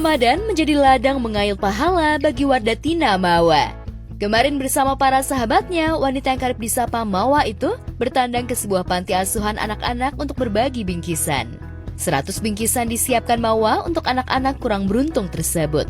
Ramadan menjadi ladang mengail pahala bagi Wardatina Mawa. Kemarin bersama para sahabatnya, wanita yang kerap disapa Mawa itu bertandang ke sebuah panti asuhan anak-anak untuk berbagi bingkisan. 100 bingkisan disiapkan Mawa untuk anak-anak kurang beruntung tersebut.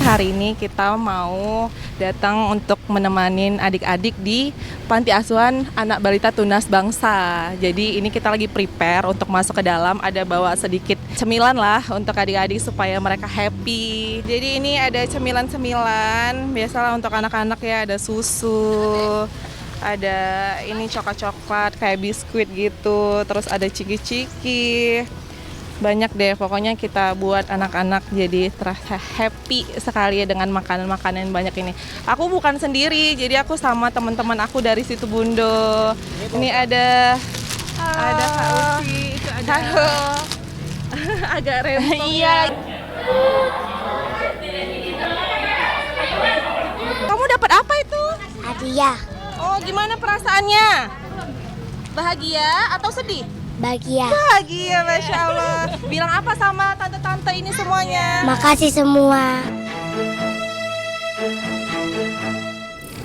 Hari ini kita mau datang untuk menemani adik-adik di Panti Asuhan Anak Balita Tunas Bangsa. Jadi ini kita lagi prepare untuk masuk ke dalam, ada bawa sedikit cemilan lah untuk adik-adik supaya mereka happy. Jadi ini ada cemilan-cemilan, biasalah untuk anak-anak ya, ada susu, ada ini coklat-coklat kayak biskuit gitu, terus ada ciki-ciki. Banyak deh, pokoknya kita buat anak-anak jadi terasa happy sekali ya dengan makanan-makanan banyak ini. Aku bukan sendiri, jadi aku sama teman-teman aku dari situ Bundo. Ini ada Kak Uci, itu ada agak rempong. Iya. Kamu dapat apa itu? Hadiah. Oh, gimana perasaannya? Bahagia atau sedih? Bahagia. Bahagia, Masya Allah. Bilang apa sama tante-tante ini semuanya? Makasih semua.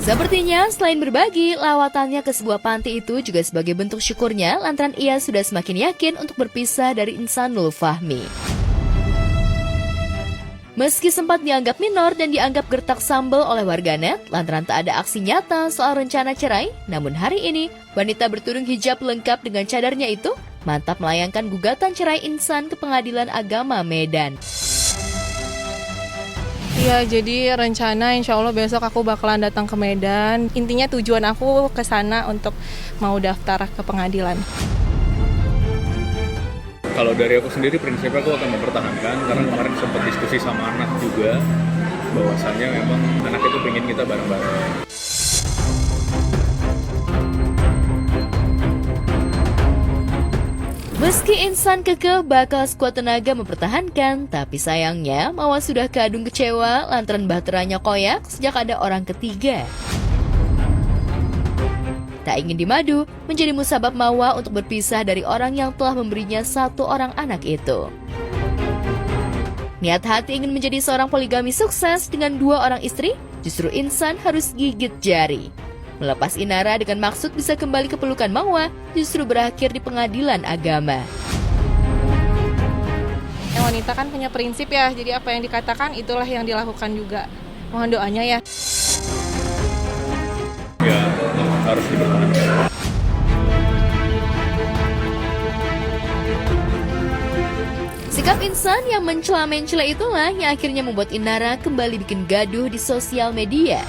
Sepertinya selain berbagi, lawatannya ke sebuah panti itu juga sebagai bentuk syukurnya lantaran ia sudah semakin yakin untuk berpisah dari Insanul Fahmi. Meski sempat dianggap minor dan dianggap gertak sambal oleh warganet, lantaran tak ada aksi nyata soal rencana cerai, namun hari ini, wanita bertudung hijab lengkap dengan cadarnya itu mantap melayangkan gugatan cerai Insan ke Pengadilan Agama Medan. Iya, jadi rencana insya Allah besok aku bakalan datang ke Medan. Intinya tujuan aku ke sana untuk mau daftar ke pengadilan. Kalau dari aku sendiri prinsipnya aku akan mempertahankan, karena kemarin sempat diskusi sama anak juga bahwasannya memang anak itu pengen kita bareng-bareng. Meski Insan kekeh bakal sekuat tenaga mempertahankan, tapi sayangnya Mawa sudah kadung kecewa lantaran bahteranya koyak sejak ada orang ketiga. Tak ingin dimadu, menjadi musabab Mawa untuk berpisah dari orang yang telah memberinya satu orang anak itu. Niat hati ingin menjadi seorang poligami sukses dengan 2 orang istri, justru Insan harus gigit jari. Melepas Inara dengan maksud bisa kembali ke pelukan Mawa, justru berakhir di pengadilan agama. Wanita kan punya prinsip ya, jadi apa yang dikatakan itulah yang dilakukan juga. Mohon doanya ya. Ya, harus dipertahankan. Sikap Insan yang mencela-mencela itulah yang akhirnya membuat Inara kembali bikin gaduh di sosial media.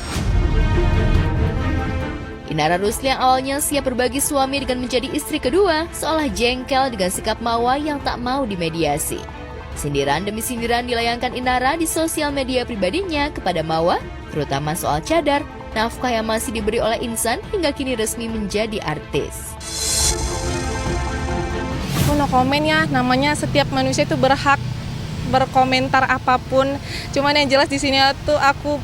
Inara Rusli yang awalnya siap berbagi suami dengan menjadi istri kedua, seolah jengkel dengan sikap Mawa yang tak mau dimediasi. Sindiran demi sindiran dilayangkan Inara di sosial media pribadinya kepada Mawa, terutama soal cadar, nafkah yang masih diberi oleh Insan hingga kini resmi menjadi artis. Aku no komen ya, namanya setiap manusia itu berhak berkomentar apapun. Cuman yang jelas di sini tuh aku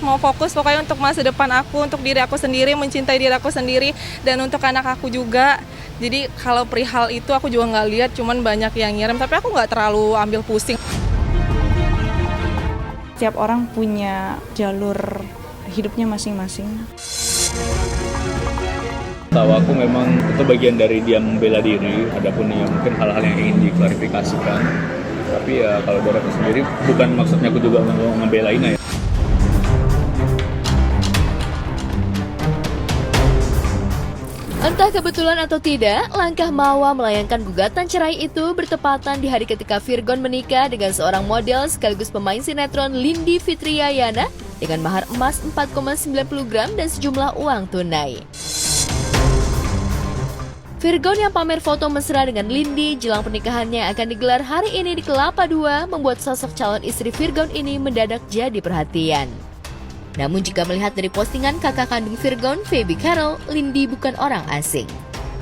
mau fokus pokoknya untuk masa depan aku, untuk diri aku sendiri, mencintai diri aku sendiri, dan untuk anak aku juga. Jadi kalau perihal itu aku juga nggak lihat, cuman banyak yang ngirim, tapi aku nggak terlalu ambil pusing. Setiap orang punya jalur hidupnya masing-masing. Tahu aku memang itu bagian dari dia membela diri, adapun ya mungkin hal-hal yang ingin diklarifikasikan. Tapi ya kalau dari aku sendiri, bukan maksudnya aku juga mau ngebelain ya. Entah kebetulan atau tidak, langkah Mawa melayangkan gugatan cerai itu bertepatan di hari ketika Virgon menikah dengan seorang model sekaligus pemain sinetron Lindi Fitriayana dengan mahar emas 4,90 gram dan sejumlah uang tunai. Virgon yang pamer foto mesra dengan Lindi jelang pernikahannya akan digelar hari ini di Kelapa II membuat sosok calon istri Virgon ini mendadak jadi perhatian. Namun jika melihat dari postingan kakak kandung Virgon, Feby Carol, Lindi bukan orang asing.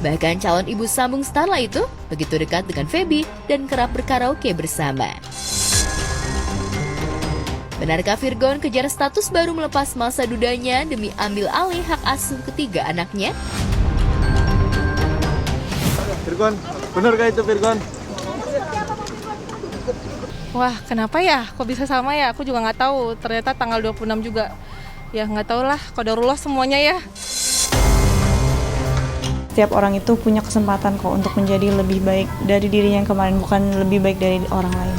Bahkan calon ibu sambung Starla itu begitu dekat dengan Feby dan kerap berkaraoke bersama. Benarkah Virgon kejar status baru melepas masa dudanya demi ambil alih hak asuh ketiga anaknya? Virgon, benar gak itu Virgon? Wah, kenapa ya? Kok bisa sama ya? Aku juga nggak tahu. Ternyata tanggal 26 juga. Ya nggak tahu lah, qadarullah semuanya ya. Setiap orang itu punya kesempatan kok untuk menjadi lebih baik dari dirinya yang kemarin, bukan lebih baik dari orang lain.